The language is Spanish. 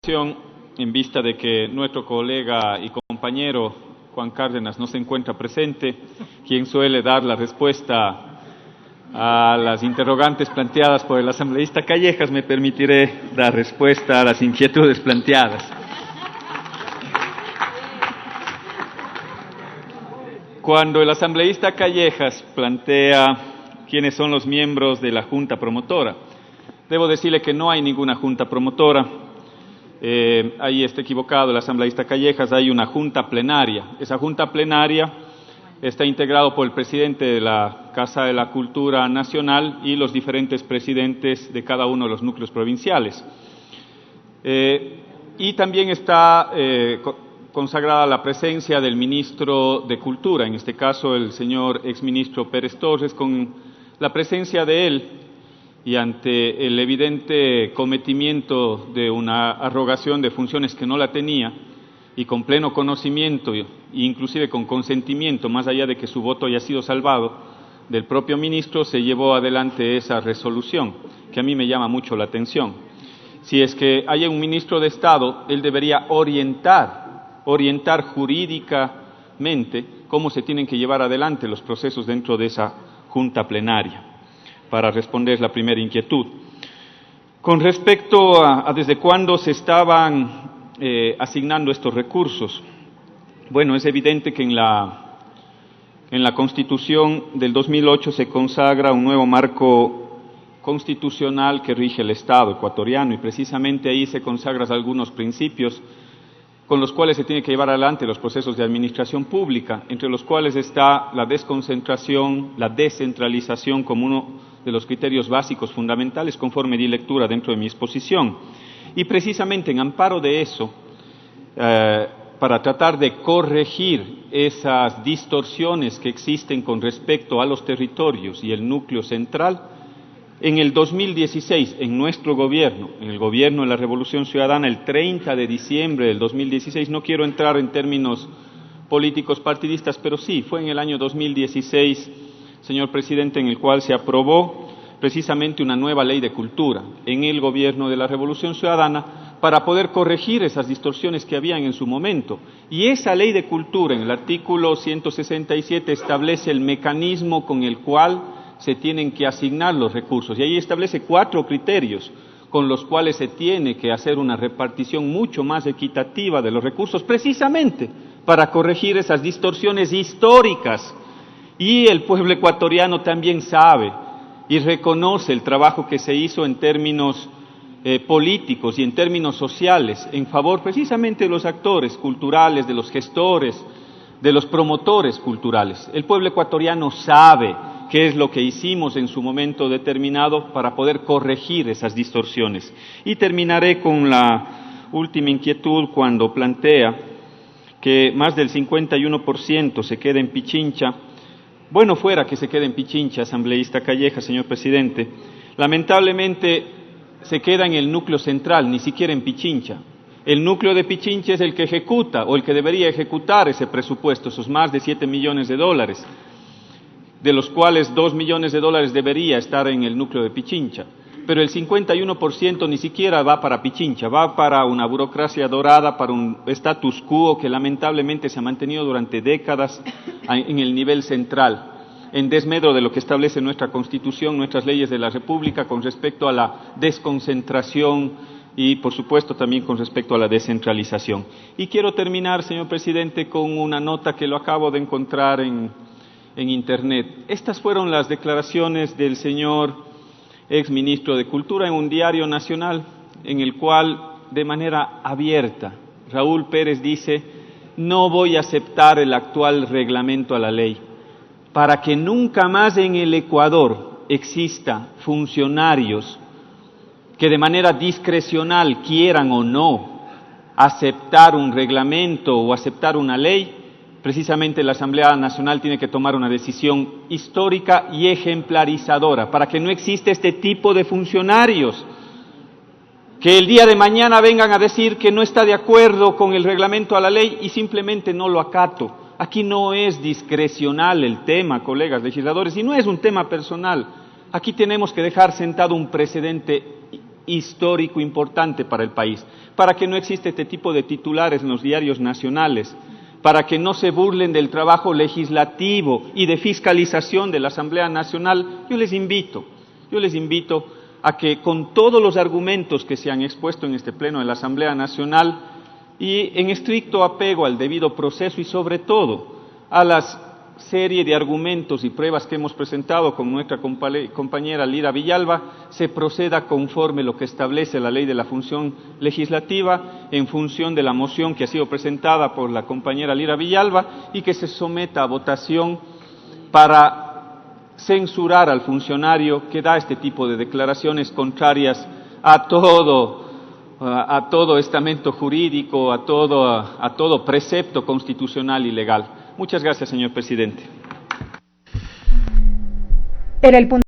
En vista de que nuestro colega y compañero Juan Cárdenas no se encuentra presente, quien suele dar la respuesta a las interrogantes planteadas por el asambleísta Callejas, me permitiré dar respuesta a las inquietudes planteadas. Cuando el asambleísta Callejas plantea quiénes son los miembros de la Junta Promotora, debo decirle que no hay ninguna Junta Promotora. Ahí está equivocado el asambleísta Callejas, hay una junta plenaria. Esa junta plenaria está integrada por el presidente de la Casa de la Cultura Nacional y los diferentes presidentes de cada uno de los núcleos provinciales. Y también está consagrada la presencia del ministro de Cultura, en este caso el señor exministro Pérez Torres, con la presencia de él y ante el evidente cometimiento de una arrogación de funciones que no la tenía, y con pleno conocimiento e inclusive con consentimiento, más allá de que su voto haya sido salvado, del propio ministro, se llevó adelante esa resolución, que a mí me llama mucho la atención. Si es que hay un ministro de Estado, él debería orientar jurídicamente cómo se tienen que llevar adelante los procesos dentro de esa junta plenaria, para responder la primera inquietud. Con respecto a desde cuándo se estaban asignando estos recursos, bueno, es evidente que en la Constitución del 2008 se consagra un nuevo marco constitucional que rige el Estado ecuatoriano, y precisamente ahí se consagran algunos principios con los cuales se tiene que llevar adelante los procesos de administración pública, entre los cuales está la desconcentración, la descentralización como uno de los criterios básicos fundamentales, conforme di lectura dentro de mi exposición. Y precisamente en amparo de eso, para tratar de corregir esas distorsiones que existen con respecto a los territorios y el núcleo central, en el 2016, en nuestro gobierno, en el gobierno de la Revolución Ciudadana, el 30 de diciembre del 2016, no quiero entrar en términos políticos partidistas, pero sí, fue en el año 2016, señor presidente, en el cual se aprobó precisamente una nueva ley de cultura en el gobierno de la Revolución Ciudadana para poder corregir esas distorsiones que habían en su momento. Y esa ley de cultura, en el artículo 167, establece el mecanismo con el cual se tienen que asignar los recursos, y ahí establece 4 criterios con los cuales se tiene que hacer una repartición mucho más equitativa de los recursos, precisamente para corregir esas distorsiones históricas. Y el pueblo ecuatoriano también sabe y reconoce el trabajo que se hizo en términos políticos y en términos sociales, en favor precisamente de los actores culturales, de los gestores, de los promotores culturales. El pueblo ecuatoriano sabe qué es lo que hicimos en su momento determinado para poder corregir esas distorsiones. Y terminaré con la última inquietud cuando plantea que más del 51% se queda en Pichincha. Bueno fuera que se quede en Pichincha, asambleísta Callejas, señor presidente. Lamentablemente se queda en el núcleo central, ni siquiera en Pichincha. El núcleo de Pichincha es el que ejecuta, o el que debería ejecutar ese presupuesto, esos más de $7 millones, de los cuales $2 millones debería estar en el núcleo de Pichincha. Pero el 51% ni siquiera va para Pichincha, va para una burocracia dorada, para un status quo que lamentablemente se ha mantenido durante décadas en el nivel central, en desmedro de lo que establece nuestra Constitución, nuestras leyes de la República con respecto a la desconcentración y, por supuesto, también con respecto a la descentralización. Y quiero terminar, señor presidente, con una nota que lo acabo de encontrar en Internet. Estas fueron las declaraciones del señor exministro de Cultura en un diario nacional, en el cual, de manera abierta, Raúl Pérez dice: no voy a aceptar el actual reglamento a la ley, para que nunca más en el Ecuador exista funcionarios que de manera discrecional quieran o no aceptar un reglamento o aceptar una ley. Precisamente la Asamblea Nacional tiene que tomar una decisión histórica y ejemplarizadora para que no exista este tipo de funcionarios que el día de mañana vengan a decir que no está de acuerdo con el reglamento a la ley y simplemente no lo acato. Aquí no es discrecional el tema, colegas legisladores, y no es un tema personal. Aquí tenemos que dejar sentado un precedente histórico importante para el país, para que no exista este tipo de titulares en los diarios nacionales, para que no se burlen del trabajo legislativo y de fiscalización de la Asamblea Nacional. Yo les invito a que con todos los argumentos que se han expuesto en este pleno de la Asamblea Nacional y en estricto apego al debido proceso y sobre todo a las serie de argumentos y pruebas que hemos presentado con nuestra compañera Lira Villalba, se proceda conforme lo que establece la ley de la función legislativa en función de la moción que ha sido presentada por la compañera Lira Villalba y que se someta a votación para censurar al funcionario que da este tipo de declaraciones contrarias a todo estamento jurídico, a todo precepto constitucional y legal. Muchas gracias, señor presidente. Era el punto